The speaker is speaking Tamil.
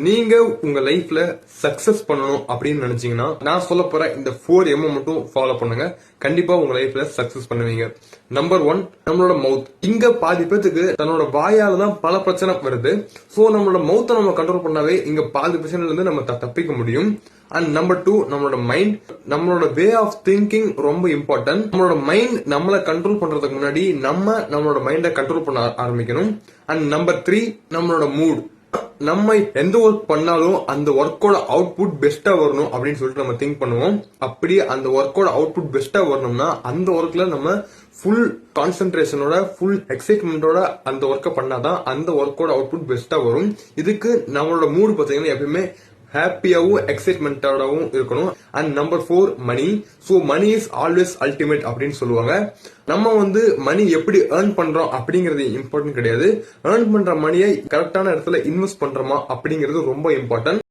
நீங்க உங்க லைஃப்ல சக்சஸ் பண்ணணும் அப்படின்னு நினைச்சீங்கன்னா நான் சொல்ல போற இந்த 4M மட்டும் ஃபாலோ பண்ணுங்க. கண்டிப்பா உங்க லைஃப்ல சக்சஸ் பண்ணுவீங்க. நம்பர் 1, நம்மளோட மவுத். இங்க பாதி பேத்துக்கு தன்னோட வாயால தான் பல பிரச்சனை வருது. சோ நம்மளோட மவுத்தை நம்ம கண்ட்ரோல் பண்ணாவே இங்க பாதி பிரச்சனைல இருந்து நம்ம தப்பிக்க முடியும். அண்ட் நம்பர் 2, நம்மளோட மைண்ட். நம்மளோட வே ஆஃப் திங்கிங் ரொம்ப இம்பார்ட்டன்ட். நம்மளோட மைண்ட் நம்மளை கண்ட்ரோல் பண்றதுக்கு முன்னாடி நம்மளோட மைண்டை கண்ட்ரோல் பண்ண ஆரம்பிக்கணும். அண்ட் நம்பர் 3, நம்மளோட மூட். நம்ம எந்த ஒர்க் பண்ணாலும் அந்த ஒர்க்கோட அவுட்புட் பெஸ்டா வரணும் அப்படின்னு சொல்லிட்டு நம்ம திங்க் பண்ணுவோம். அப்படி அந்த ஒர்க்கோட அவுட்புட் பெஸ்டா வரணும்னா அந்த ஒர்க்ல நம்ம ஃபுல் கான்சென்ட்ரேஷனோட ஃபுல் எக்ஸைட்மெண்டோட அந்த ஒர்க்கை பண்ணாதான் அந்த ஒர்க்கோட அவுட்புட் பெஸ்டா வரும். இதுக்கு நம்மளோட மூடு பாத்தீங்கன்னா எப்பயுமே ஹாப்பியாவும் எக்ஸைட்மெண்டோடவும் இருக்கணும். And number 4, money. So money is always ultimate அப்படின்னு சொல்லுவாங்க. நம்ம மணி எப்படி ஏர்ன் பண்றோம் அப்படிங்கறது இம்பார்ட்டன்ட் கிடையாது. ஏர்ன் பண்ற மணியை கரெக்டான இடத்துல இன்வெஸ்ட் பண்றோமா அப்படிங்கிறது ரொம்ப இம்பார்ட்டன்ட்.